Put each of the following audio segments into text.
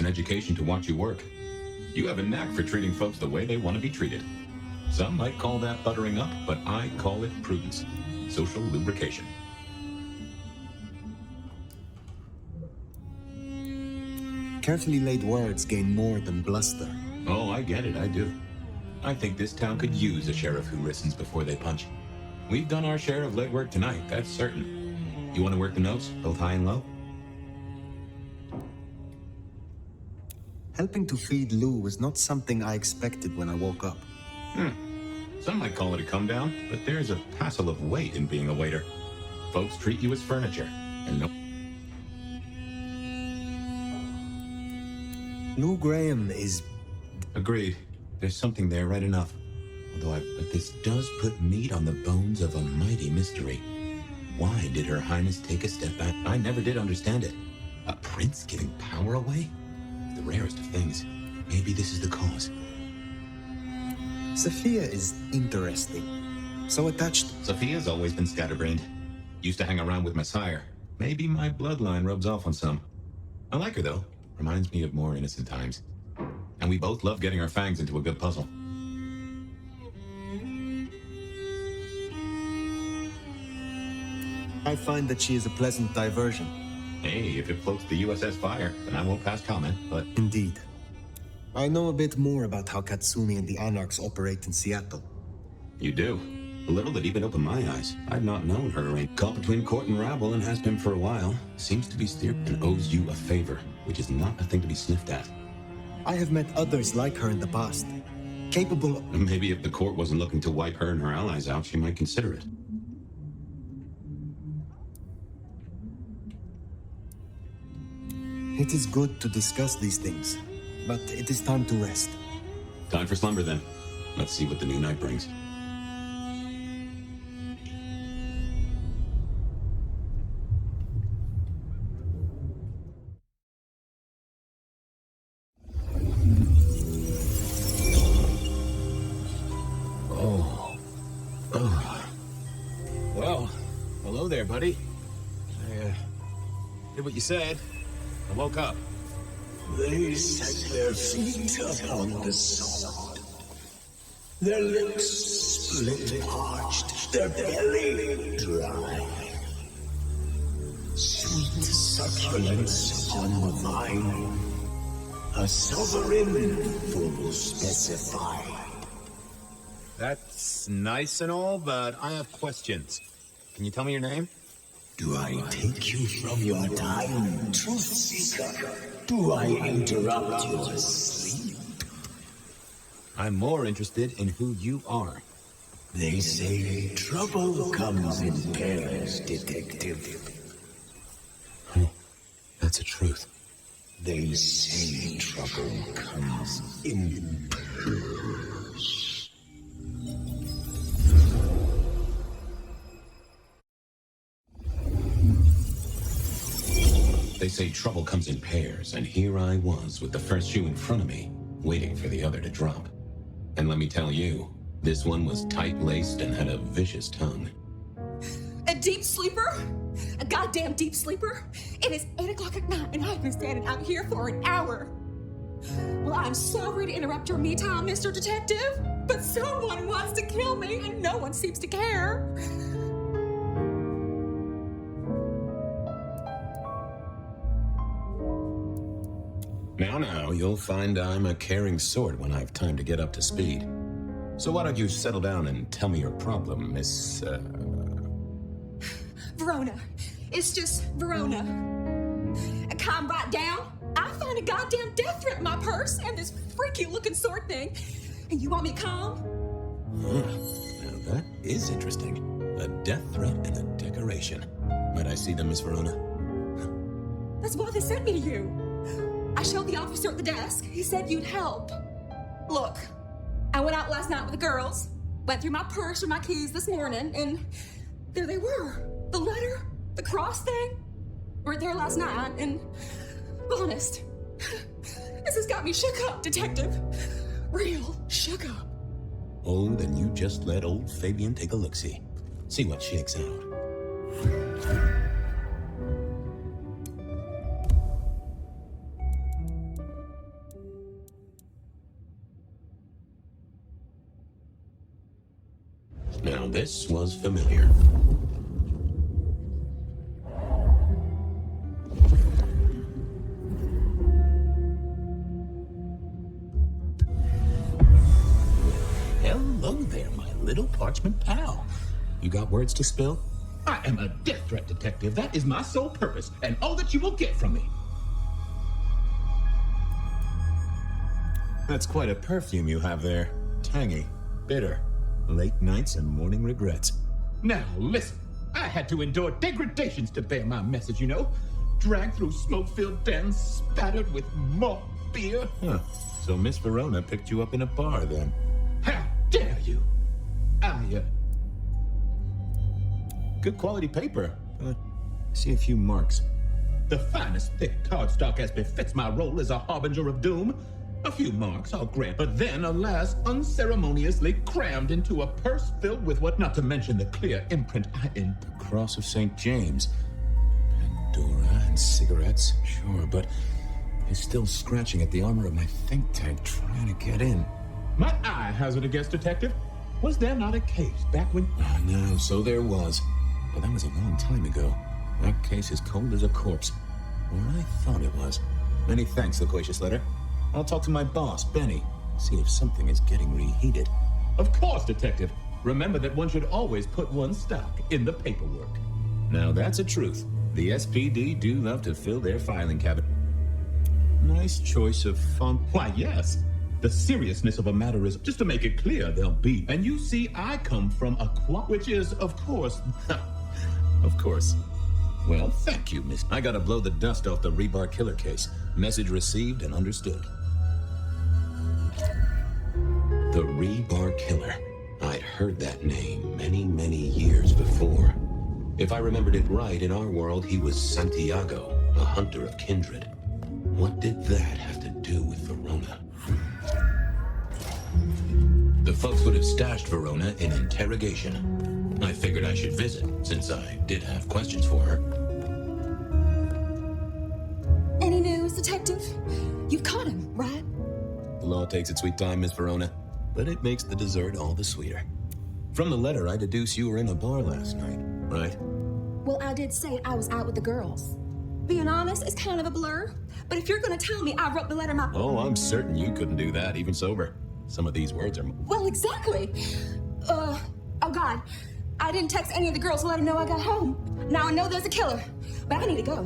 an education to watch you work. You have a knack for treating folks the way they want to be treated. Some might call that buttering up, but I call it prudence. Social lubrication. Carefully laid words gain more than bluster. Oh, I get it, I do. I think this town could use a sheriff who listens before they punch. We've done our share of legwork tonight, that's certain. You want to work the notes, both high and low? Helping to feed Lou was not something I expected when I woke up. Some might call it a come down, but there's a passel of weight in being a waiter. Folks treat you as furniture, and no... Lou Graham is... Agreed. There's something there right enough. But this does put meat on the bones of a mighty mystery. Why did Her Highness take a step back? I never did understand it. A prince giving power away? The rarest of things. Maybe this is the cause. Sophia is interesting. So attached. Sophia's always been scatterbrained. Used to hang around with my sire. Maybe my bloodline rubs off on some. I like her, though. Reminds me of more innocent times. And we both love getting our fangs into a good puzzle. I find that she is a pleasant diversion. Hey, if it floats the USS Fire, then I won't pass comment, but... Indeed. I know a bit more about how Katsumi and the Anarchs operate in Seattle. You do? A little that even opened my eyes. I've not known her rank. Caught between court and rabble and has been for a while. Seems to be steered and owes you a favor, which is not a thing to be sniffed at. I have met others like her in the past. Capable of... Maybe if the court wasn't looking to wipe her and her allies out, she might consider it. It is good to discuss these things, but it is time to rest. Time for slumber, then. Let's see what the new night brings. Well, hello there, buddy. I did what you said. I woke up. They set their feet upon the sod. Their lips split parched, their belly dry. Sweet succulence upon the vine, a sovereign full specified. That's nice and all, but I have questions. Can you tell me your name? Do I take you from your time, truth seeker? Do I interrupt your sleep? I'm more interested in who you are. They say trouble comes in pairs, detective. That's a truth. They say trouble comes in pairs. They say trouble comes in pairs, and here I was with the first shoe in front of me, waiting for the other to drop. And let me tell you, this one was tight-laced and had a vicious tongue. A deep sleeper? A goddamn deep sleeper? It is 8 o'clock at night and I've been standing out here for an hour. Well, I'm sorry to interrupt your me time, Mr. Detective, but someone wants to kill me and no one seems to care. Now, you'll find I'm a caring sort when I've time to get up to speed. So why don't you settle down and tell me your problem, Miss, Verona. It's just Verona. Calm right down. I found a goddamn death threat in my purse and this freaky looking sword thing. And you want me calm? Now that is interesting. A death threat and a decoration. Might I see them, Miss Verona? That's why they sent me to you. I showed the officer at the desk. He said you'd help. Look, I went out last night with the girls, went through my purse for my keys this morning, and there they were. The letter, the cross thing, were there last night, and honest, this has got me shook up, Detective. Real shook up. Oh, then you just let old Fabian take a look-see. See what shakes out. Now this was familiar. Hello there, my little parchment pal. You got words to spill? I am a death threat detective. That is my sole purpose, and all that you will get from me. That's quite a perfume you have there. Tangy, bitter, late nights and morning regrets. Now, listen. I had to endure degradations to bear my message, you know. Dragged through smoke-filled dens, spattered with malt beer. Huh. So Miss Verona picked you up in a bar then? How dare you? Good quality paper. I see a few marks. The finest thick cardstock as befits my role as a harbinger of doom. A few marks, I'll grant, but then, alas, unceremoniously crammed into a purse filled with what, not to mention the clear imprint The Cross of St. James. Pandora and cigarettes, sure, but he's still scratching at the armor of my think tank trying to get in. My eye hazard a guess, detective. Was there not a case back when... No, so there was. But that was a long time ago. That case is cold as a corpse. Or I thought it was. Many thanks, Loquacious Letter. I'll talk to my boss, Benny. See if something is getting reheated. Of course, detective. Remember that one should always put one's stock in the paperwork. Now that's a truth. The SPD do love to fill their filing cabinet. Nice choice of font. Why, yes. The seriousness of a matter is, just to make it clear, they'll be. And you see, I come from a which is, of course... Of course. Well, thank you, miss. I gotta blow the dust off the Rebar Killer case. Message received and understood. The Rebar Killer. I'd heard that name many, many years before. If I remembered it right, in our world, he was Santiago, a hunter of kindred. What did that have to do with Verona? The folks would have stashed Verona in interrogation. I figured I should visit, since I did have questions for her. Any news, detective? You've caught him, right? The law takes its sweet time, Miss Verona, but it makes the dessert all the sweeter. From the letter, I deduce you were in a bar last night, right? Well, I did say I was out with the girls. Being honest, it's kind of a blur. But if you're gonna tell me I wrote the letter my... Oh, I'm certain you couldn't do that, even sober. Some of these words are... Well, exactly. Oh God. I didn't text any of the girls to let them know I got home. Now I know there's a killer, but I need to go.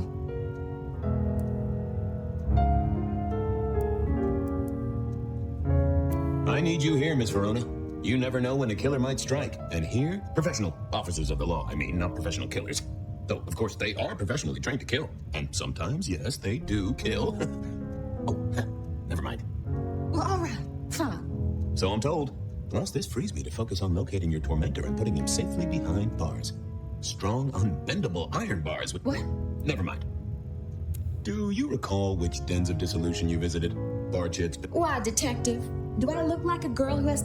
I need you here, Miss Verona. You never know when a killer might strike. And here, professional officers of the law. I mean, not professional killers. Though, of course, they are professionally trained to kill. And sometimes, yes, they do kill. Oh, never mind. Well, all right, fine. So I'm told. Plus, this frees me to focus on locating your tormentor and putting him safely behind bars. Strong, unbendable iron bars with... What? Never mind. Do you recall which dens of dissolution you visited? Bar chits... Why, detective? Do I look like a girl who has,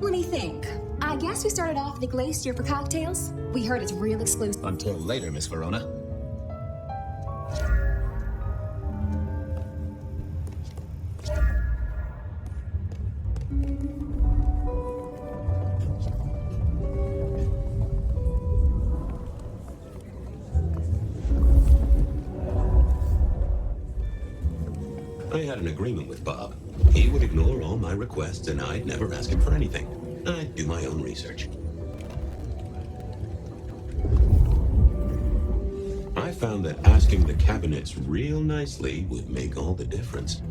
let me think. I guess we started off at the Glacier for cocktails. We heard it's real exclusive. Until later, Miss Verona. I had an agreement with Bob. He would ignore all my requests and I'd never ask him for anything. I'd do my own research. I found that asking the cabinets real nicely would make all the difference.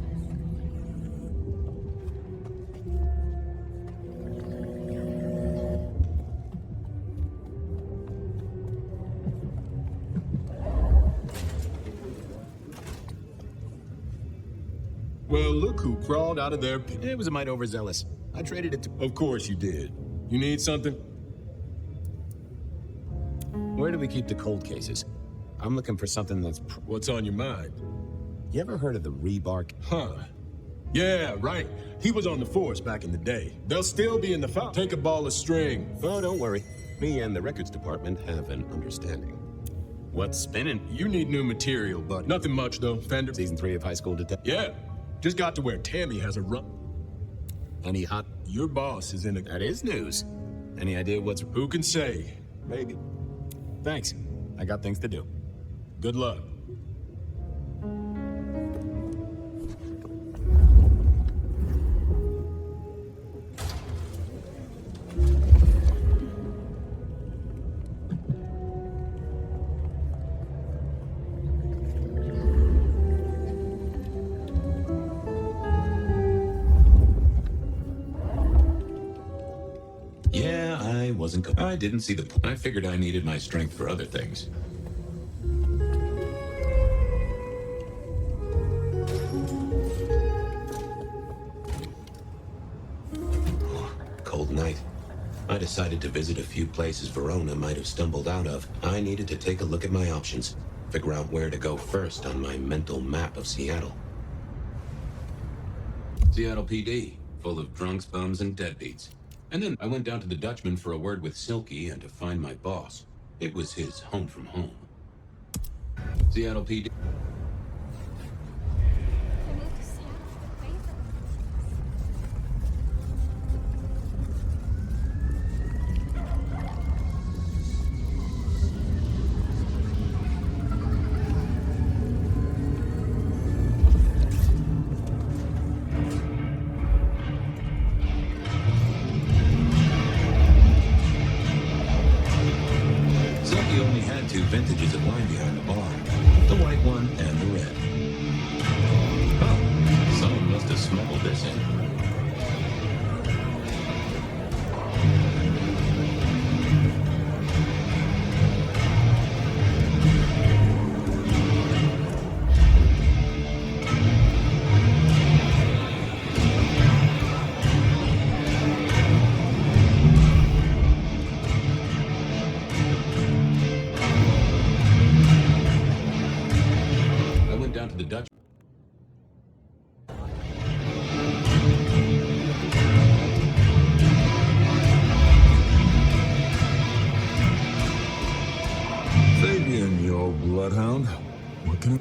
Well, look who crawled out of there. It was a mite overzealous. I traded it to... Of course you did. You need something? Where do we keep the cold cases? I'm looking for something that's... What's on your mind? You ever heard of the Rebar? Huh. Yeah, right. He was on the force back in the day. They'll still be in the file. Take a ball of string. Oh, don't worry. Me and the records department have an understanding. What's spinning? You need new material, bud. Nothing much, though. Fender. Season 3 of High School Detective. Yeah. Just got to where Tammy has a run. Any hot... Your boss is in a... That is news. Any idea what's... Who can say? Maybe. Thanks. I got things to do. Good luck. Yeah, I didn't see the point. I figured I needed my strength for other things. Cold night. I decided to visit a few places Verona might have stumbled out of. I needed to take a look at my options, figure out where to go first on my mental map of Seattle. Seattle PD, full of drunks, bums, and deadbeats. And then I went down to the Dutchman for a word with Silky and to find my boss. It was his home from home. Seattle PD. Silky only had 2 vintages of wine behind the bar. The white one and the red. Oh, someone must have smuggled this in. I went down to the Dutch. Fabian, you old bloodhound. What can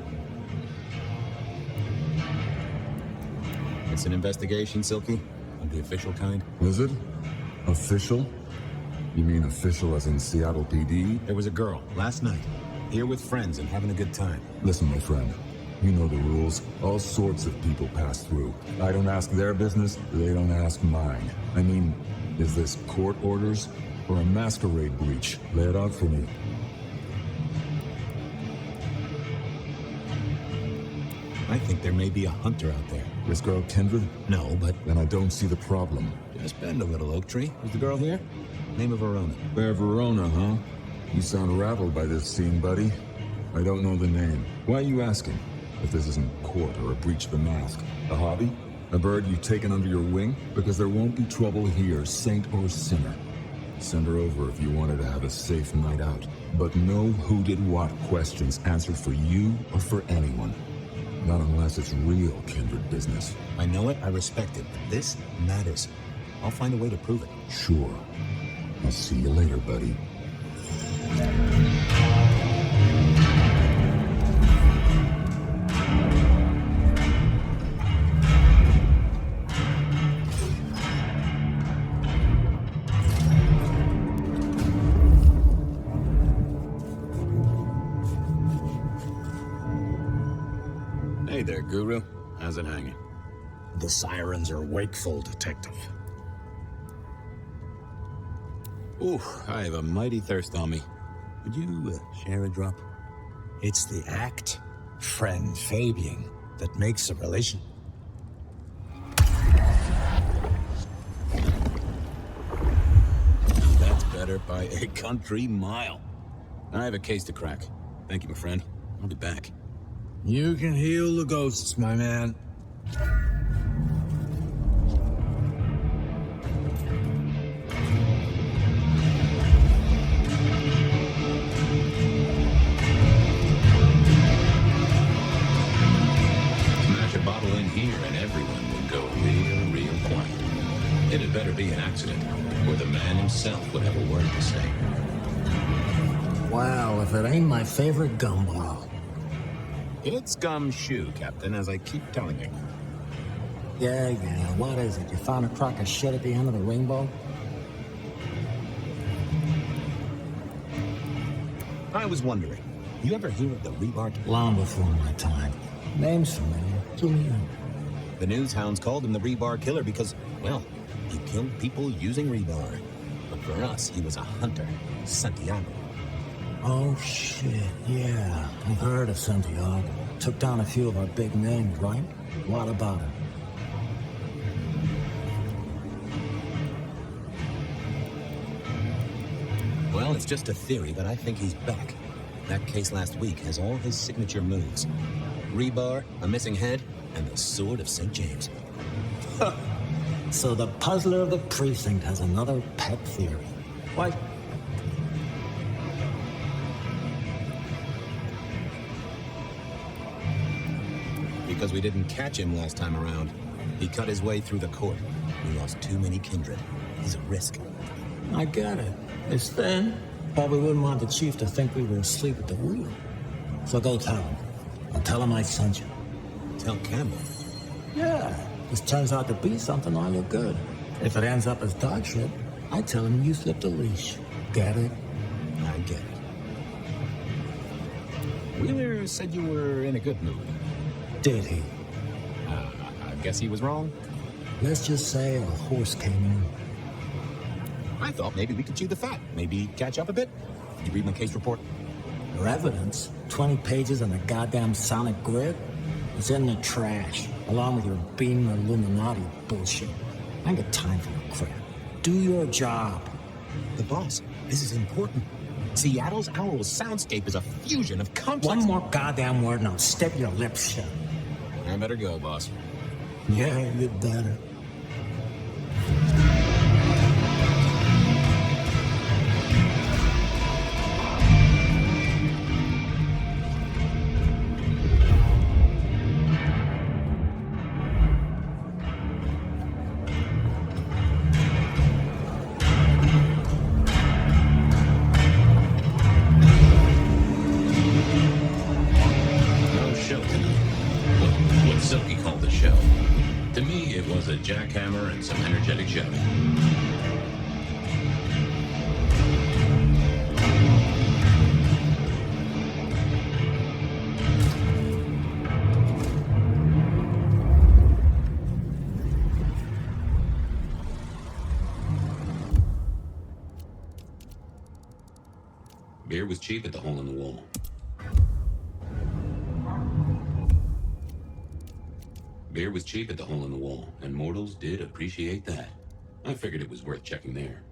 It's an investigation, Silky? Of the official kind? Is it? Official? You mean official as in Seattle PD? There was a girl, last night, here with friends and having a good time. Listen, my friend. You know the rules. All sorts of people pass through. I don't ask their business, they don't ask mine. I mean, is this court orders or a masquerade breach? Lay it out for me. I think there may be a hunter out there. This girl Kindred? No, but Then I don't see the problem. just bend a little, Oak Tree. Is the girl here? Name of Verona. Fair Verona, huh? You sound rattled by this scene, buddy. I don't know the name. Why are you asking? If this isn't court or a breach of the mask. A hobby? A bird you've taken under your wing? Because there won't be trouble here, saint or sinner. Send her over if you want her to have a safe night out. But no who did what questions answered for you or for anyone. Not unless it's real kindred business. I know it, I respect it, but this matters. I'll find a way to prove it. Sure. I'll see you later, buddy. Hey there, Guru. How's it hanging? The sirens are wakeful, Detective. Ooh, I have a mighty thirst on me. Would you share a drop? It's the act, friend Fabian, that makes a relation. That's better by a country mile. I have a case to crack. Thank you, my friend. I'll be back. You can heal the ghosts, my man. Smash a bottle in here and everyone would go real quiet. It had better be an accident, or the man himself would have a word to say. Well, if it ain't my favorite gumball. It's gumshoe, Captain, as I keep telling you. Yeah, what is it? You found a crock of shit at the end of the rainbow? I was wondering, you ever hear of the Rebar? Long before my time. Name's familiar. Fill me in. The news hounds called him the Rebar Killer because, well, he killed people using rebar. But for us, he was a hunter, Santiago. Oh, shit, yeah. I've heard of Santiago. Took down a few of our big names, right? What about him? Well, it's just a theory, but I think he's back. That case last week has all his signature moves. Rebar, a missing head, and the Sword of St. James. So the puzzler of the precinct has another pet theory. Why? Because we didn't catch him last time around. He cut his way through the court. We lost too many kindred. He's a risk. I get it. It's thin, but we wouldn't want the chief to think we were asleep at the wheel. So go tell him. I'll tell him I sent you. Tell Campbell. Yeah, this turns out to be something I look good. If it ends up as dog shit, I tell him you slipped a leash. Get it? I get it. Wheeler said you were in a good mood. Did he? I guess he was wrong. Let's just say a horse came in. I thought maybe we could chew the fat. Maybe catch up a bit. Did you read my case report? Your evidence? 20 pages on a goddamn sonic grid? It's in the trash, along with your beam Illuminati bullshit. I ain't got time for your crap. Do your job. The boss, this is important. Seattle's Owl soundscape is a fusion of complex... One more goddamn word and I'll step your lips shut. I better go, boss. Yeah, you better. A jackhammer and some energetic shouting. Beer was cheap at the hole in the wall. Beer was cheap at the hole in the wall, and mortals did appreciate that. I figured it was worth checking there.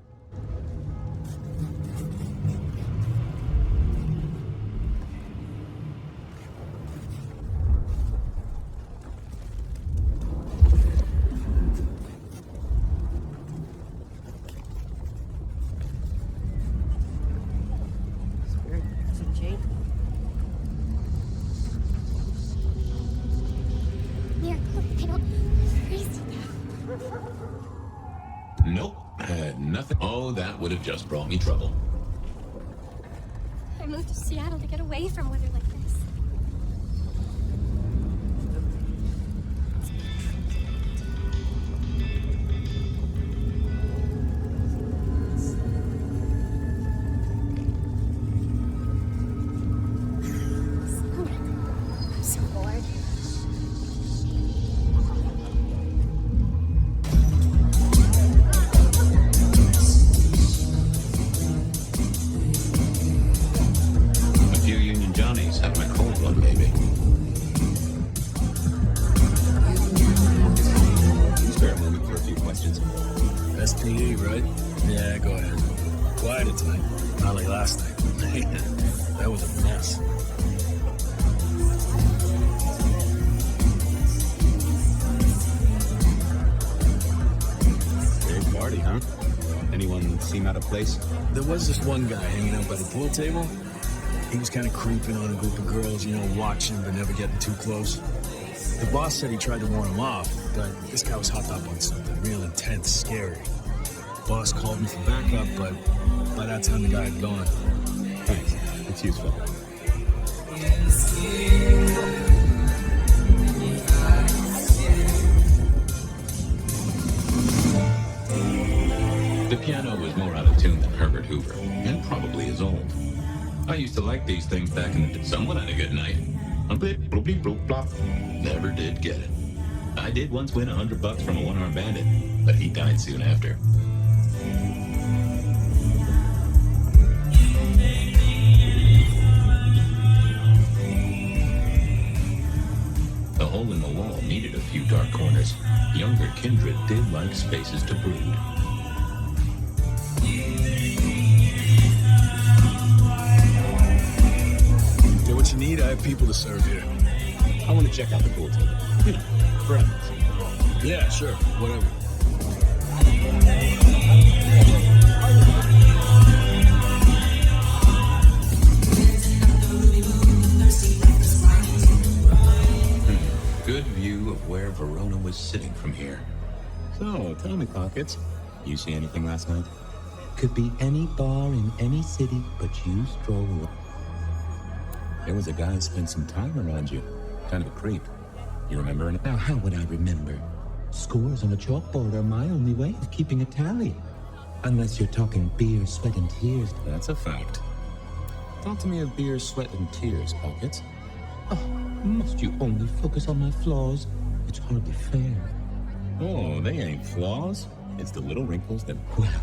Nope, had nothing. Oh, that would have just brought me trouble. I moved to Seattle to get away from weather like this. I'm so bored. Have my cold blood, baby. Spare a moment for a few questions. SPD, right? Yeah, go ahead. Quieter tonight. Not like last night. That was a mess. Big party, huh? Anyone seem out of place? There was this one guy hanging out by the pool table. He was kind of creeping on a group of girls, you know, watching but never getting too close. The boss said he tried to warn him off, but this guy was hopped up on something real intense, scary. Boss called me for backup, but by that time the guy had gone. Thanks. It's useful. The piano was more out of tune than Herbert Hoover, and probably is old. I used to like these things back in the day. Someone had a good night. Blip, bloop, bleep, bloop, blop. Never did get it. I did once win $100 from a one-armed bandit, but he died soon after. The hole in the wall needed a few dark corners. Younger kindred did like spaces to brood. Get what you need, I have people to serve here. I want to check out the pool table. You know, friends. Yeah, sure, whatever. Good view of where Verona was sitting from here. So, tell me, Pockets, you see anything last night? Could be any bar in any city, but you stroll. There was a guy who spent some time around you. Kind of a creep. You remember? Now, how would I remember? Scores on a chalkboard are my only way of keeping a tally. Unless you're talking beer, sweat, and tears. That's a fact. Talk to me of beer, sweat, and tears, Pockets. Oh, must you only focus on my flaws? It's hardly fair. Oh, they ain't flaws. It's the little wrinkles that... Well,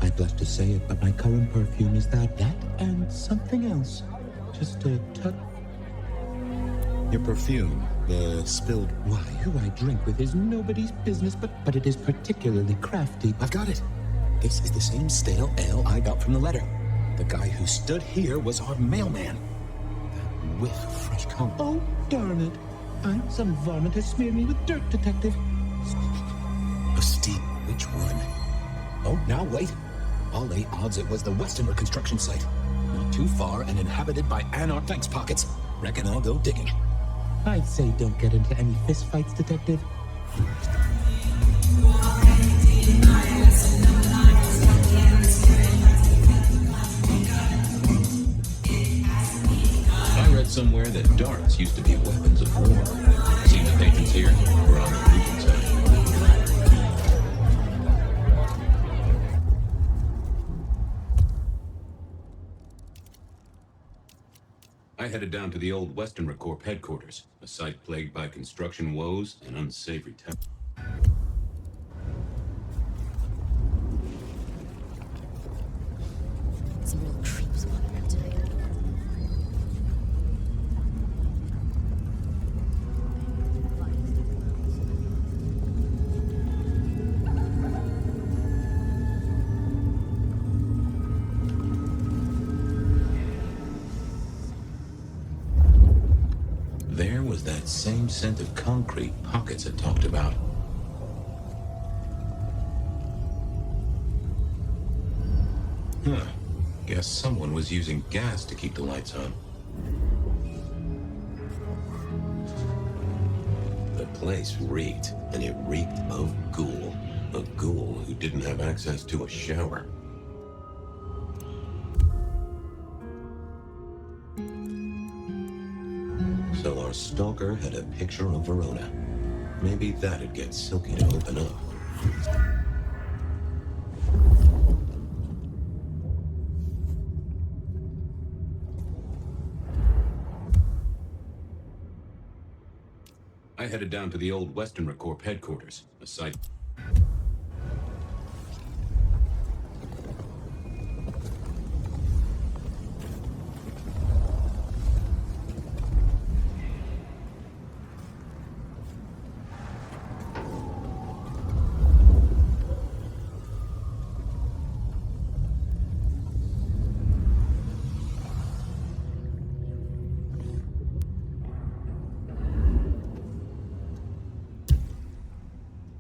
I blush to say it, but my current perfume is that and something else. Just a touch. Your perfume, the spilled... Why, who I drink with is nobody's business, but it is particularly crafty. I've got it. This is the same stale ale I got from the letter. The guy who stood here was our mailman. That whiff of fresh cum. Oh, darn it. Some varmint has smeared me with dirt, detective. A steep. Which one? Oh, now wait. I'll lay odds it was the Westerner construction site. Not too far and inhabited by anarch. Thanks, Pockets. Reckon I'll go digging. I'd say don't get into any fistfights, detective. I read somewhere that darts used to be weapons of war. Seems the patrons here were on the losing side. I headed down to the old Western Corp headquarters, a site plagued by construction woes and unsavory temp. Some real creeps walking around tonight. There was that same scent of concrete Pockets had talked about. Huh. Guess someone was using gas to keep the lights on. The place reeked, and it reeked of ghoul. A ghoul who didn't have access to a shower. So our stalker had a picture of Verona. Maybe that'd get Silky to open up. I headed down to the old Western Corp headquarters, a site...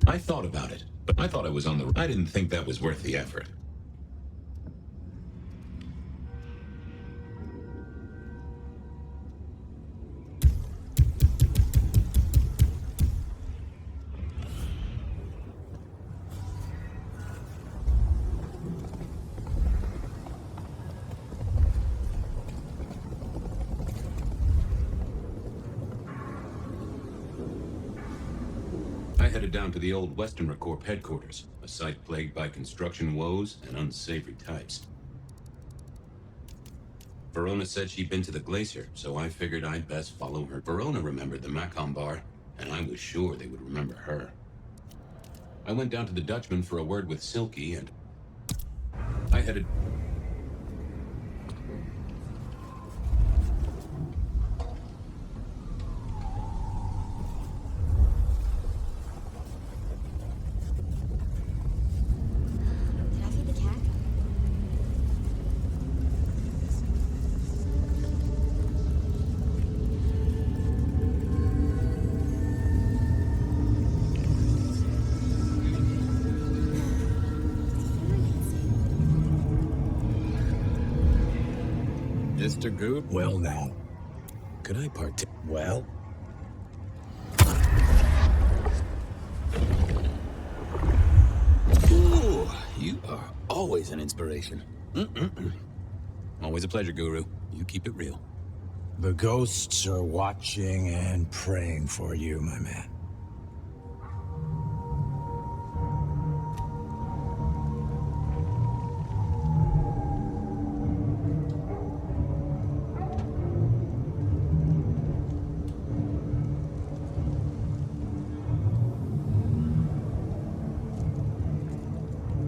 I thought about it, but I thought I was on the... I didn't think that was worth the effort. I headed down to the old Western Corp headquarters, a site plagued by construction woes and unsavory types. Verona said she'd been to the glacier, so I figured I'd best follow her. Verona remembered the Macon bar, and I was sure they would remember her. I went down to the Dutchman for a word with Silky, and I headed... Did I feed the cat? Mr. Goop? Well, now. Could I partake? Well? Ooh, you are always an inspiration. Always a pleasure, Guru. You keep it real. The ghosts are watching and praying for you, my man.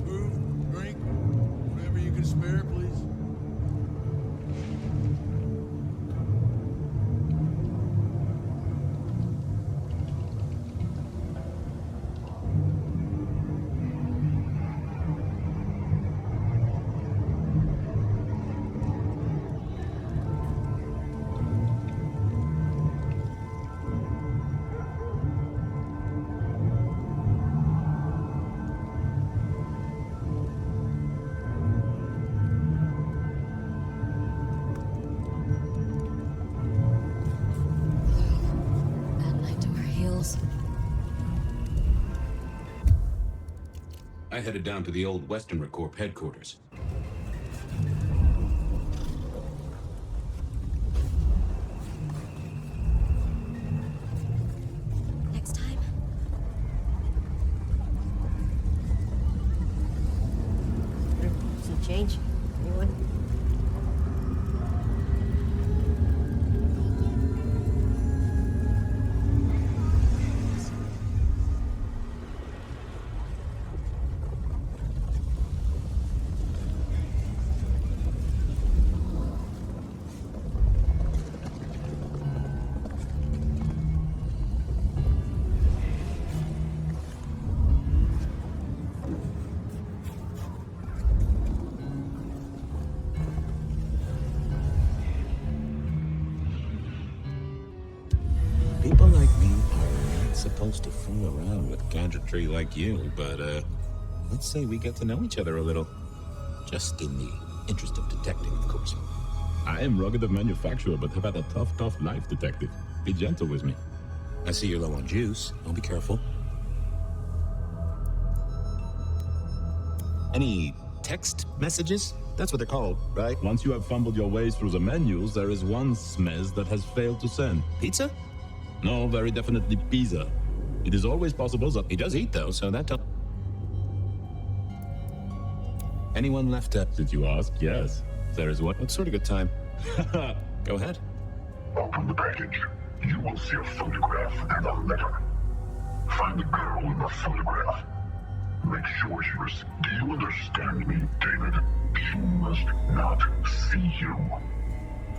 Food, drink, whatever you can spare, please. Bad night to our heels. I headed down to the old Western Corp headquarters. Next time. Some change? Anyone? People like me are not supposed to fool around with gadgetry like you, but, let's say we get to know each other a little. Just in the interest of detecting, of course. I am rugged of manufacturer, but have had a tough life, detective. Be gentle with me. I see you're low on juice. I'll be careful. Any text messages? That's what they're called, right? Once you have fumbled your ways through the menus, there is one smez that has failed to send. Pizza? No, very definitely pizza. It is always possible that... He does eat, though, so that don't... Anyone left a... Did you ask? Yes. There is what? What sort of good time? Go ahead. Open the package. You will see a photograph and a letter. Find the girl in the photograph. Make sure she was... Do you understand me, David? She must not see you.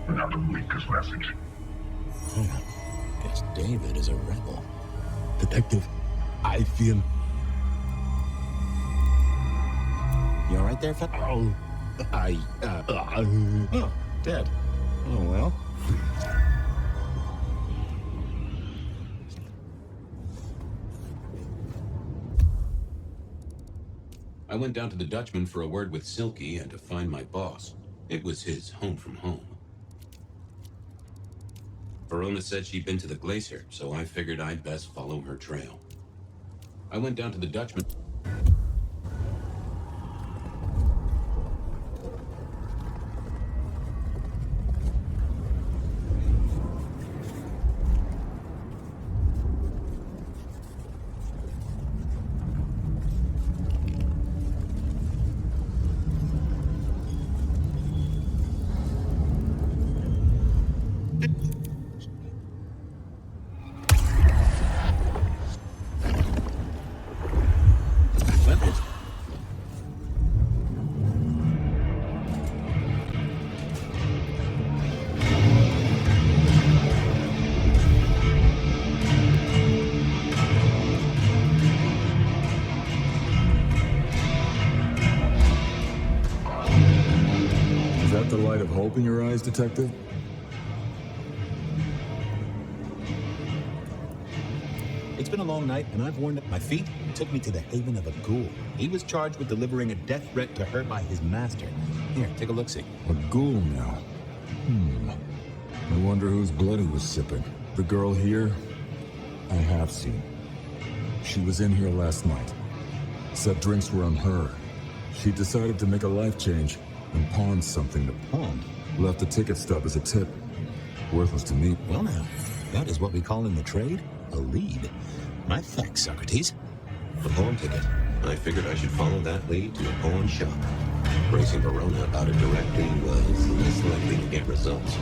Now delete this message. Guess David is a rebel. Detective, I feel... You all right there, Fat? Oh, Oh, dead. Oh, well. I went down to the Dutchman for a word with Silky and to find my boss. It was his home from home. Verona said she'd been to the glacier, so I figured I'd best follow her trail. I went down to the Dutchman. that the light of hope in your eyes, Detective? It's been a long night, and I've worn up my feet and took me to the haven of a ghoul. He was charged with delivering a death threat to her by his master. Here, take a look-see. A ghoul now. I wonder whose blood he was sipping. The girl here, I have seen. She was in here last night. Said drinks were on her. She decided to make a life change and pawn something to pawn. Left a ticket stub as a tip. Worthless to me. Well now, that is what we call in the trade a lead. My thanks, Socrates. A pawn ticket. I figured I should follow that lead to a pawn shop. Bracing Verona about it directly was less likely to get results.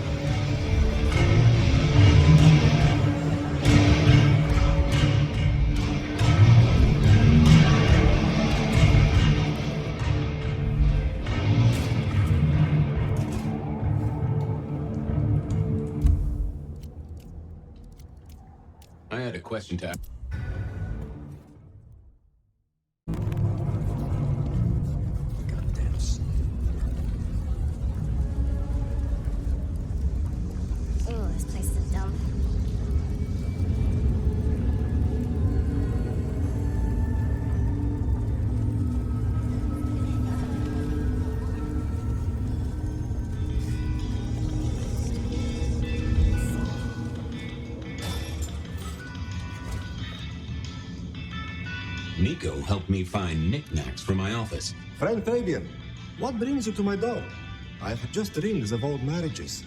I had a question to ask. Oh, this place is a dump. Nico helped me find knickknacks for my office. Friend Fabian, what brings you to my door? I have just rings of old marriages.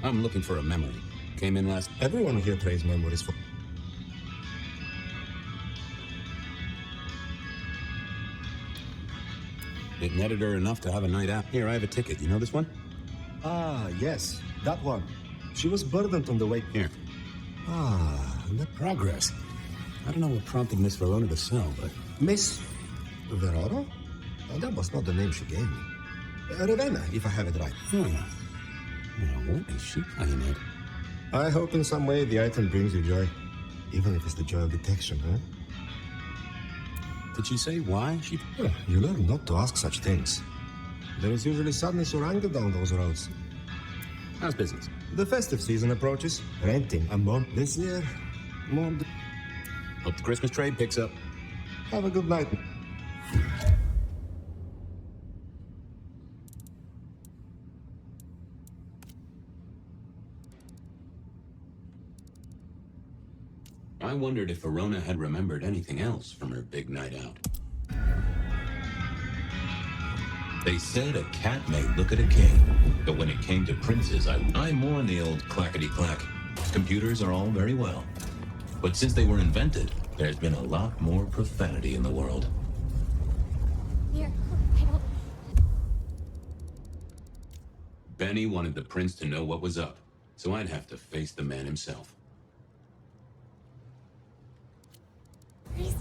I'm looking for a memory. Came in last... Everyone here trades memories for... It netted her enough to have a night out. Here, I have a ticket. You know this one? Ah, yes, that one. She was burdened on the way... Here. Ah, the Progress. I don't know what prompted Miss Verona to sell, but... Miss Verona? Oh, that was not the name she gave me. Ravenna, if I have it right. Oh, yeah. Now, what is she playing at? I hope in some way the item brings you joy. Even if it's the joy of detection, huh? Did she say why she... You learn not to ask such things. There is usually sadness or anger down those roads. How's business? The festive season approaches. Renting a month this year. More... Hope the Christmas trade picks up. Have a good night. I wondered if Verona had remembered anything else from her big night out. They said a cat may look at a king, but when it came to princes, I mourn the old clackety-clack. Computers are all very well, but since they were invented, there's been a lot more profanity in the world. Here, I don't... Benny wanted the prince to know what was up, so I'd have to face the man himself. Crazy.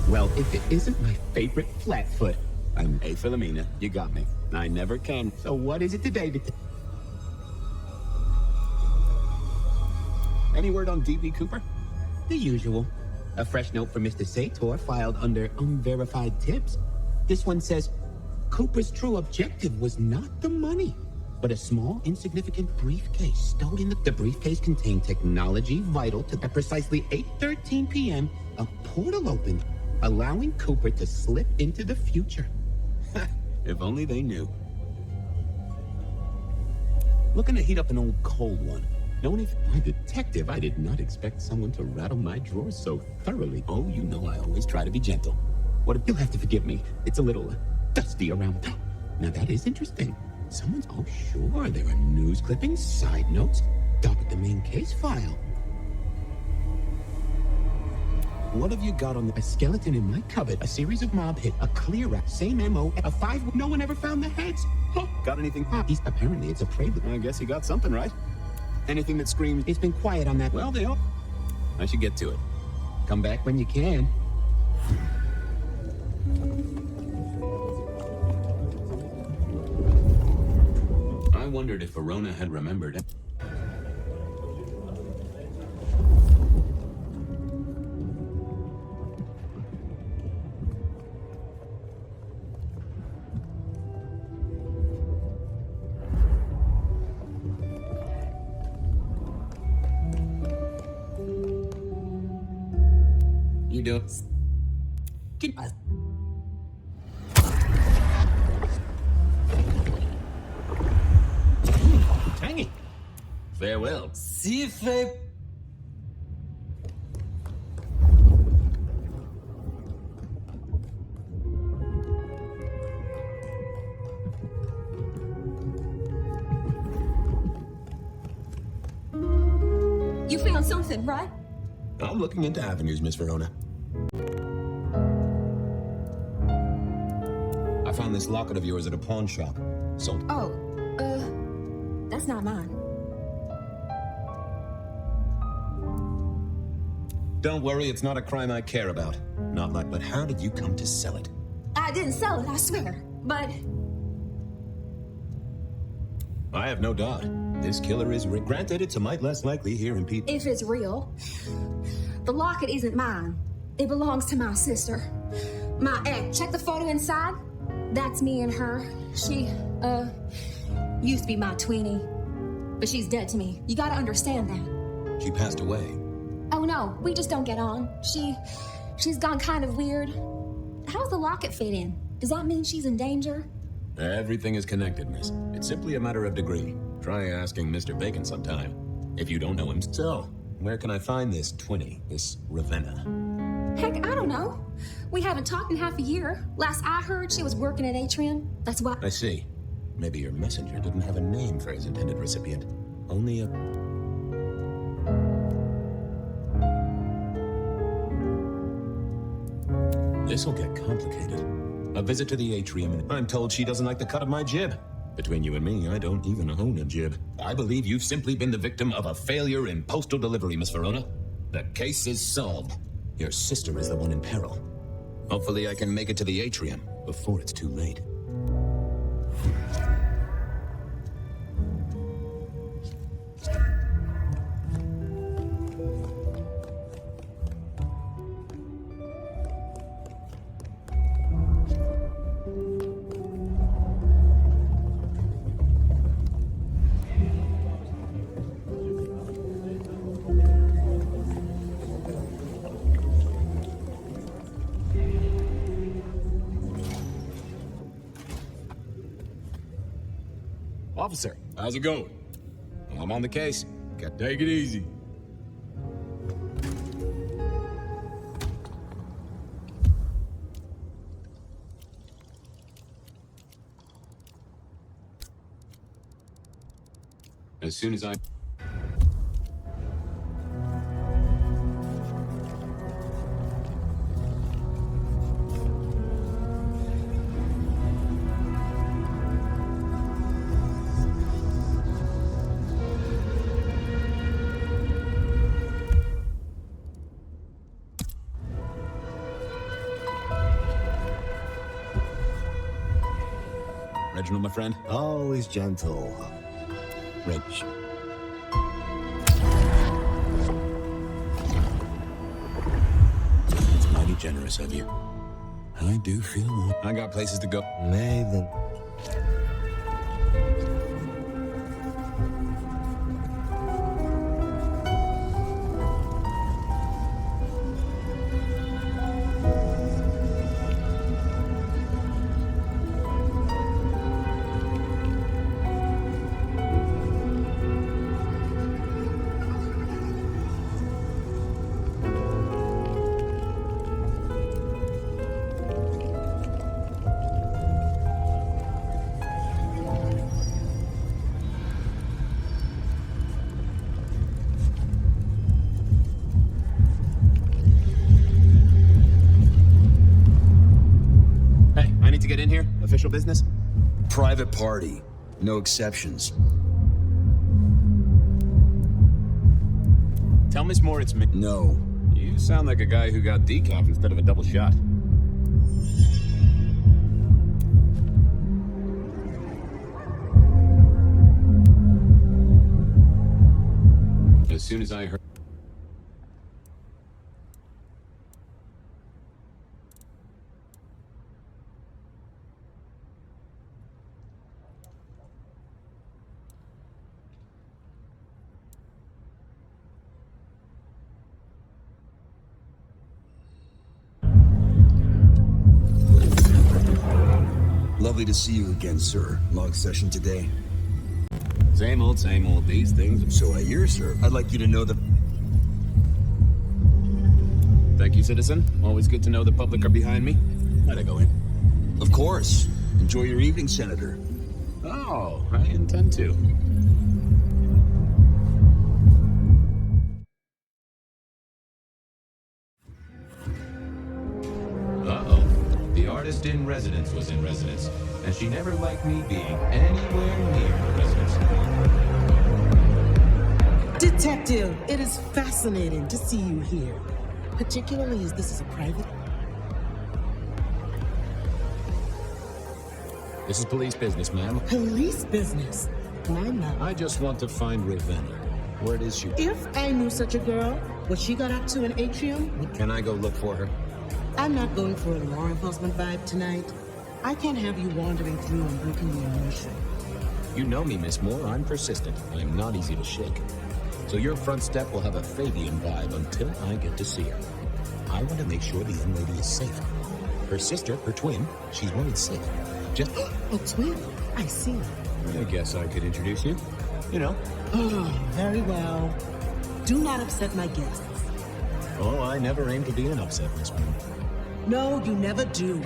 Well, if it isn't my favorite flatfoot. I'm A. Philomena. You got me. I never can. So what is it today? Any word on D.B. Cooper? The usual. A fresh note from Mr. Sator filed under unverified tips. This one says, Cooper's true objective was not the money, but a small, insignificant briefcase stowed in the briefcase contained technology vital to at precisely 8:13 p.m. A portal opened, allowing Cooper to slip into the future. If only they knew. Looking to heat up an old cold one. Knowing if I'm a detective, I did not expect someone to rattle my drawers so thoroughly. Oh, you know I always try to be gentle. You'll have to forgive me. It's a little dusty around the top. Now that is interesting. Oh sure, there are news clippings, side notes, doc at the main case file. What have you got on a skeleton in my cupboard, a series of mob hits, a clear rack, same MO, a 5, no one ever found the heads. Huh, got anything hot? Apparently it's a prelude. I guess he got something right. Anything that screams, it's been quiet on that. Well, I should get to it. Come back when you can. I wondered if Verona had remembered it. You do. Tangy. Farewell. See if they... You found something, right? I'm looking into avenues, Miss Verona. I found this locket of yours at a pawn shop. Sold. Oh, that's not mine. Don't worry, it's not a crime I care about. Not like, but how did you come to sell it? I didn't sell it, I swear. But I have no doubt. This killer is granted, it's a mite less likely here in Pete. if it's real, the locket isn't mine. It belongs to my sister. My ex. Check the photo inside. That's me and her. She, used to be my tweenie. But she's dead to me. You gotta understand that. She passed away. Oh no, we just don't get on. She's gone kind of weird. How's the locket fit in? Does that mean she's in danger? Everything is connected, miss. It's simply a matter of degree. Try asking Mr. Bacon sometime, if you don't know him. So, where can I find this twinny, this Ravenna? Heck, I don't know. We haven't talked in half a year. Last I heard, she was working at Atrium. That's why. I see. Maybe your messenger didn't have a name for his intended recipient. Only a... This'll get complicated. A visit to the Atrium, and I'm told she doesn't like the cut of my jib. Between you and me, I don't even own a jib. I believe you've simply been the victim of a failure in postal delivery, Miss Verona. The case is solved. Your sister is the one in peril. Hopefully I can make it to the Atrium before it's too late. Officer, How's it going? I'm on the case. take it easy. As soon as I... Reginald, my friend. Always gentle. Reg. mighty generous of you. I do feel more. I got places to go. Maiden. Hey, I need to get in here. Official business? Private party. No exceptions. Tell Miss Moore it's me. No. You sound like a guy who got decaf instead of a double shot. As soon as I heard... Lovely to see you again, sir. Long session today. Same old, same old. These things. So I hear, sir. I'd like you to know that... Thank you, citizen. Always good to know the public are behind me. Might I go in? Of course. Enjoy your evening, Senator. Oh, I intend to. Uh-oh. The artist in residence was in residence, and she never liked me being anywhere near her residence. Detective, it is fascinating to see you here, particularly as this is a private... This is police business, ma'am. Police business? Why not? I just want to find Ravenna. Where is she? If I knew such a girl, what she got up to in Atrium... Can I go look for her? I'm not going for a law enforcement vibe tonight. I can't have you wandering through and breaking the immersion. You know me, Miss Moore. I'm persistent. I'm not easy to shake. So your front step will have a Fabian vibe until I get to see her. I want to make sure the young lady is safe. Her sister, her twin, she's worried sick. Just... A twin? I see. I guess I could introduce you. You know. Oh, very well. Do not upset my guests. Oh, I never aim to be an upset, Miss Moore. No, you never do.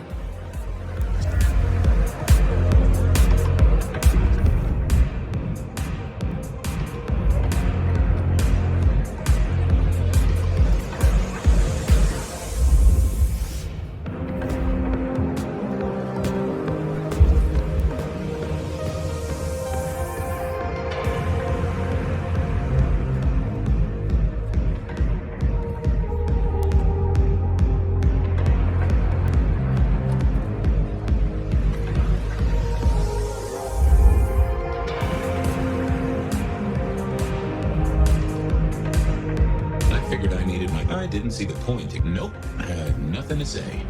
I didn't see the point. Nope, I had nothing to say.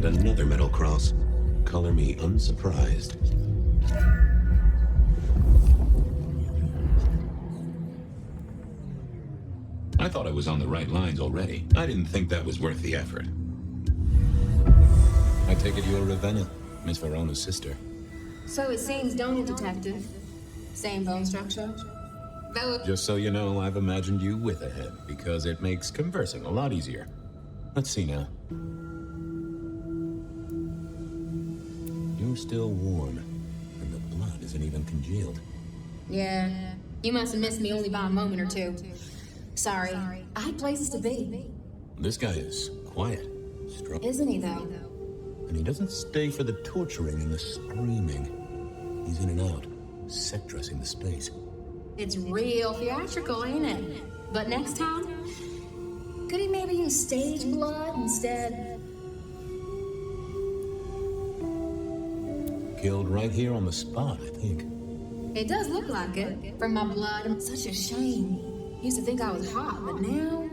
Another metal cross. Color me unsurprised. I thought I was on the right lines already. I didn't think that was worth the effort. I take it you're Ravenna, Miss Verona's sister. So it seems, don't it, Detective? Same bone structure? Just so you know, I've imagined you with a head, because it makes conversing a lot easier. Let's see now. You are still warm, and the blood isn't even congealed. Yeah, you must have missed me only by a moment or two. Sorry, I had places to be. This guy is quiet, strong. Isn't he, though? And he doesn't stay for the torturing and the screaming. He's in and out, set dressing the space. It's real theatrical, ain't it? But next time, could he maybe use stage blood instead? Killed right here on the spot, I think. It does look like it. From my blood, it's such a shame. Used to think I was hot, but now...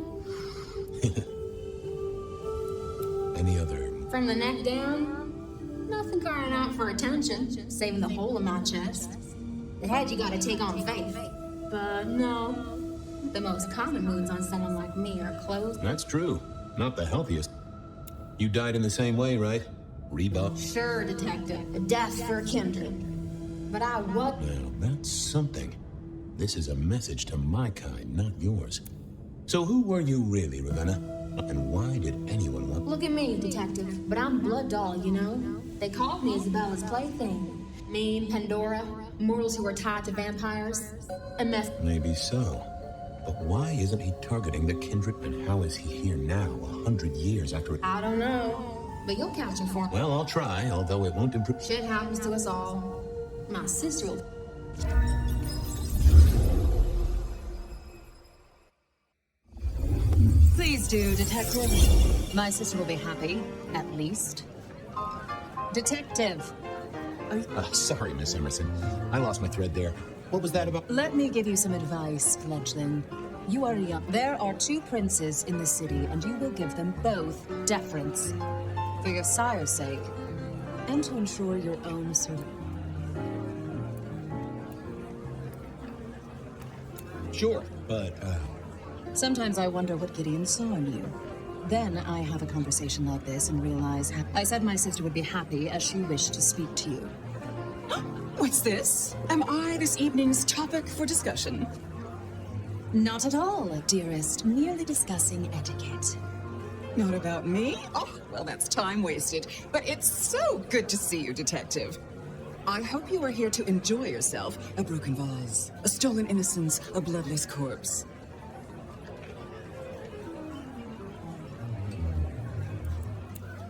Any other? From the neck down, nothing crying out for attention, saving the hole in my chest. The head you gotta take on faith. But no, the most common wounds on someone like me are closed. That's true. Not the healthiest. You died in the same way, right? Rebuff? Sure, Detective. A death for a kindred. But I what? Now, that's something. This is a message to my kind, not yours. So who were you really, Ravenna? And why did anyone want... Look at me, Detective. But I'm Blood Doll, you know? They called me Isabella's plaything. Me and Pandora, mortals who are tied to vampires, and Maybe so. But why isn't he targeting the kindred? And how is he here now, 100 years after... I don't know. But you'll catch him for me. Well, I'll try, although it won't improve... Shit happens to us all. My sister will... Please do, Detective. My sister will be happy, at least. Detective. Sorry, Miss Emerson. I lost my thread there. What was that about? Let me give you some advice, fledgling. You are young. There are 2 princes in the city, and you will give them both deference. For your sire's sake, and to ensure your own Sure, but, Sometimes I wonder what Gideon saw in you. Then I have a conversation like this and realize I said my sister would be happy as she wished to speak to you. What's this? Am I this evening's topic for discussion? Not at all, dearest. Merely discussing etiquette. Not about me? Oh, well, that's time wasted. But it's so good to see you, Detective. I hope you are here to enjoy yourself. A broken vase, a stolen innocence, a bloodless corpse.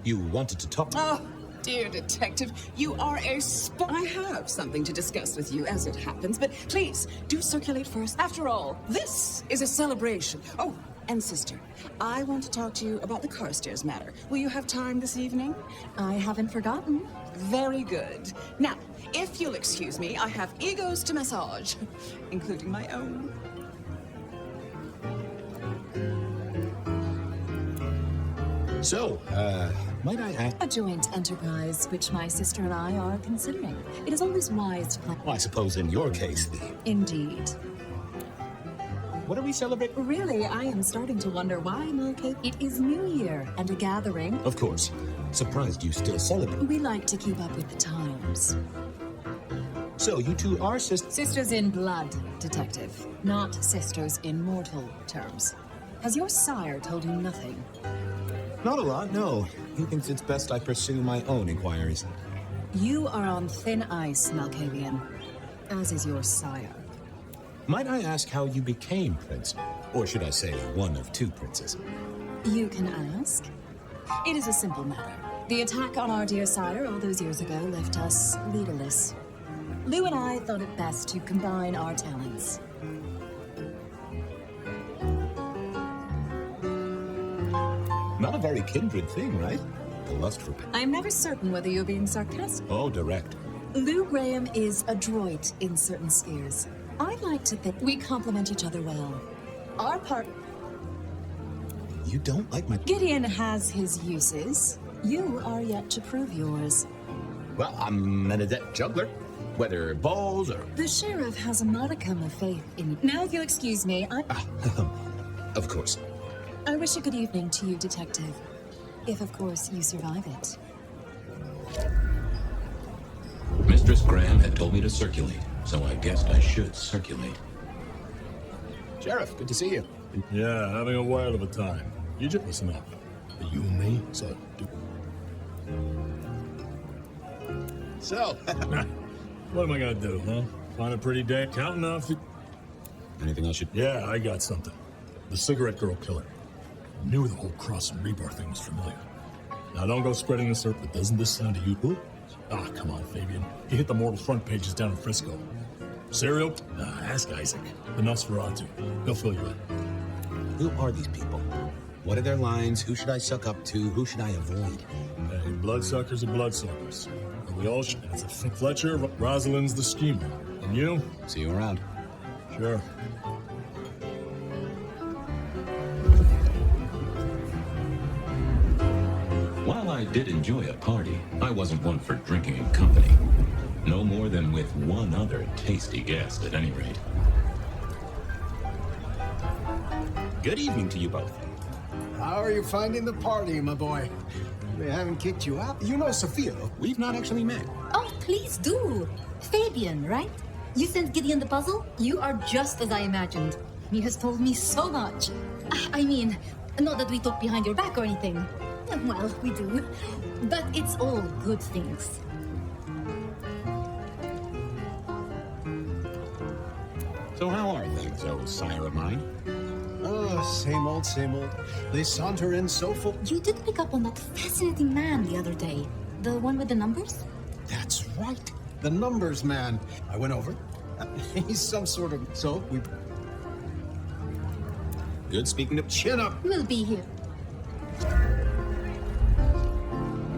you wanted to talk... Oh, dear Detective, you are a I have something to discuss with you, as it happens, but please, do circulate first. After all, this is a celebration. Oh, and sister, I want to talk to you about the Carstairs matter. Will you have time this evening? I haven't forgotten. Very good. Now, if you'll excuse me, I have egos to massage, including my own. So, might I ask... A joint enterprise, which my sister and I are considering. It is always wise to plan... Well, I suppose in your case, Indeed. What are we celebrating? Really, I am starting to wonder why Malcate. It is New Year and a gathering. Of course. Surprised you still celebrate. We like to keep up with the times. So, you two are sisters? Sisters in blood, Detective. Not sisters in mortal terms. Has your sire told you nothing? Not a lot, no. He thinks it's best I pursue my own inquiries. You are on thin ice, Malkavian. As is your sire. Might I ask how you became prince? Or should I say, one of 2 princes? You can ask. It is a simple matter. The attack on our dear sire all those years ago left us leaderless. Lou and I thought it best to combine our talents. Not a very kindred thing, right? The lust for... I'm never certain whether you're being sarcastic. Oh, direct. Lou Graham is adroit in certain spheres. I'd like to think we complement each other well. Our part... You don't like my... Gideon has his uses. You are yet to prove yours. Well, I'm an adept juggler. Whether balls or... The sheriff has a modicum of faith in you. Now, if you'll excuse me, Of course. I wish a good evening to you, Detective. If, of course, you survive it. Mistress Graham had told me to circulate, so I guessed I should circulate. Sheriff, good to see you. Yeah, having a while of a time. You just listen up. You and me, so do. So, What am I gonna do, huh? Find a pretty day, counting off the... anything else should... Yeah, I got something. The cigarette girl killer. I knew the whole Cross and Rebar thing was familiar. Now don't go spreading this, but doesn't this sound to you? Who? Ah, come on, Fabian. You hit the mortal front pages down in Frisco. Serial? Nah, ask Isaac. The Nosferatu. He'll fill you in. Who are these people? What are their lines? Who should I suck up to? Who should I avoid? Hey, bloodsuckers are bloodsuckers. And we all and it's a Fletcher, Rosalind's the schemer. And you? See you around. Sure. While I did enjoy a party, I wasn't one for drinking in company. No more than with one other tasty guest, at any rate. Good evening to you both. How are you finding the party, my boy? They haven't kicked you out. You know Sophia. We've not actually met. Oh, please do. Fabian, right? You sent Gideon the puzzle? You are just as I imagined. He has told me so much. I mean, not that we talk behind your back or anything. Well, we do. But it's all good things. So how are things, oh sire of mine? Oh, same old, same old. They saunter in so full. You did pick up on that fascinating man the other day. The one with the numbers? That's right. The numbers man. I went over. He's some sort of... So, we... Good speaking to... Chin up! We'll be here.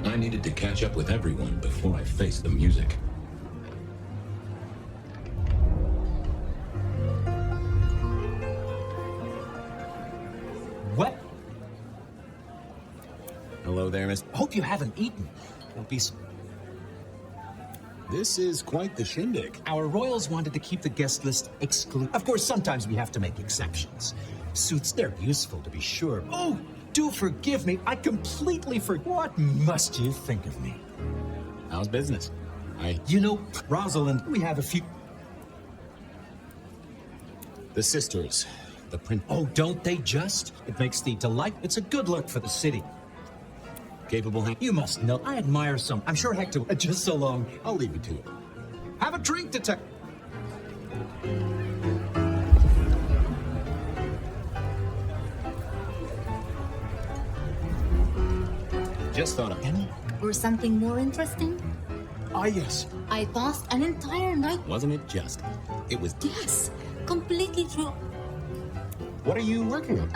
I needed to catch up with everyone before I faced the music. What? Hello there, miss. Hope you haven't eaten. Don't be... This is quite the shindig. Our royals wanted to keep the guest list exclusive. Of course, sometimes we have to make exceptions. Suits, they're useful to be sure. Oh, do forgive me. I completely forgot. What must you think of me? How's business? You know, Rosalind, we have a few... The sisters. The print. Oh, don't they just? It makes the delight. It's a good look for the city. Capable hand. You must know. I admire some. I'm sure Hector. Just so long. I'll leave you to it. Have a drink, detective. Just thought of any. Or something more interesting? Ah, yes. I passed an entire night. Wasn't it just? It was. Yes, completely true. What are you working on?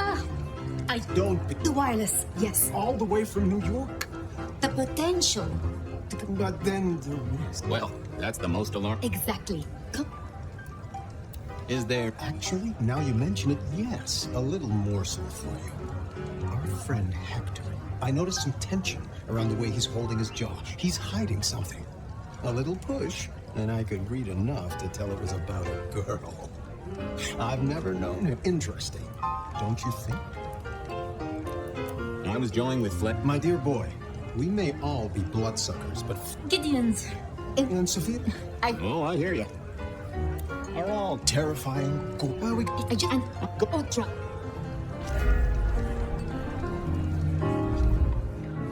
I don't. The wireless, yes. All the way from New York? The potential. But then the risk. Well, that's the most alarming. Exactly. Is there actually? Now you mention it, yes. A little morsel for you. Our friend Hector. I noticed some tension around the way he's holding his jaw. He's hiding something. A little push, and I could read enough to tell it was about a girl. I've never known him. Interesting, don't you think? I was joined with Flet. My dear boy, we may all be bloodsuckers, but... Gideon's... And Sophia? Oh, I hear you. Are all terrifying.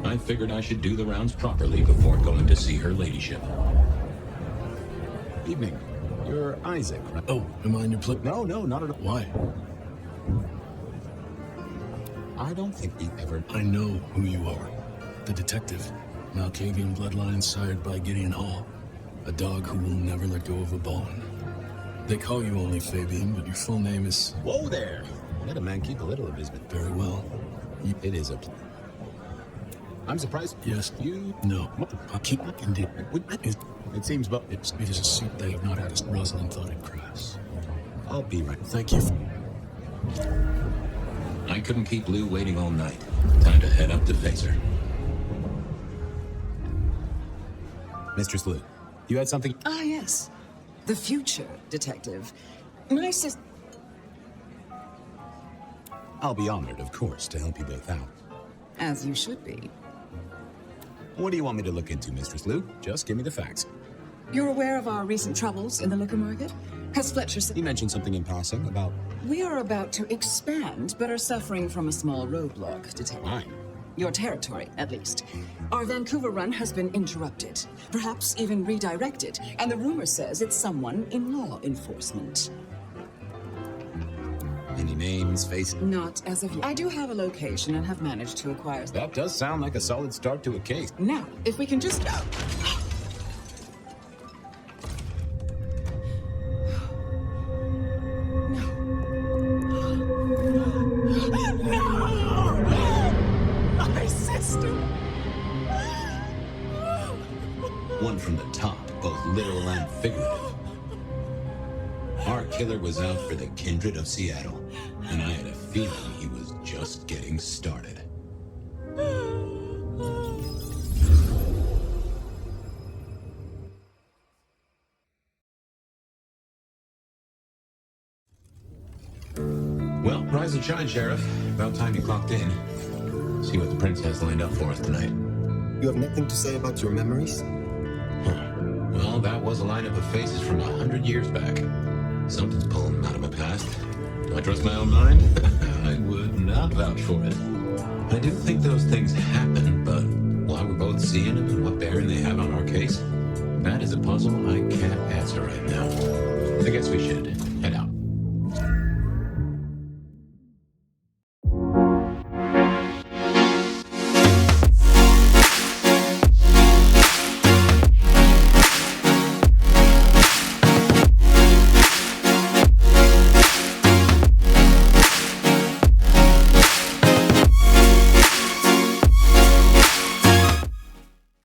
I figured I should do the rounds properly before going to see her ladyship. Evening. You're Isaac, right? Oh, am I in your plate? No, not at all. Why? I don't think we've ever... I know who you are. The detective. Masquerade Bloodlines sired by Gideon Hall. A dog who will never let go of a bone. They call you only Fabian, but your full name is... Whoa there! Let a man keep a little of his... Very well. It is a... I'm surprised. Yes. You... No. I'll keep... Indeed. It seems, but... It is a suit they have not had as Rosalind thought it crass. I'll be right. Thank you. I couldn't keep Lou waiting all night. Time to head up to face her. Mistress Lou, you had something... Ah, yes. The future detective. My sister... I'll be honored, of course, to help you both out. As you should be. What do you want me to look into, Mistress Lou? Just give me the facts. You're aware of our recent troubles in the liquor market? Has Fletcher said... He mentioned something in passing about... We are about to expand, but are suffering from a small roadblock, detective. Fine. Your territory, at least. Our Vancouver run has been interrupted, perhaps even redirected, and the rumor says it's someone in law enforcement. Any names, faces? Not as of yet. I do have a location and have managed to acquire... That does sound like a solid start to a case. Now, if we can just... My sister! One from the top, both literal and figurative. Our killer was out for the kindred of Seattle, and I had a feeling he was just getting started. Well, rise and shine, Sheriff. About time you clocked in. See what the prince has lined up for us tonight. You have nothing to say about your memories? Well, that was a lineup of faces from 100 years back. Something's pulling them out of my past. Do I trust my own mind? I would not vouch for it. I do think those things happen, but why we're both seeing them and what bearing they have on our case, that is a puzzle I can't answer right now. I guess we should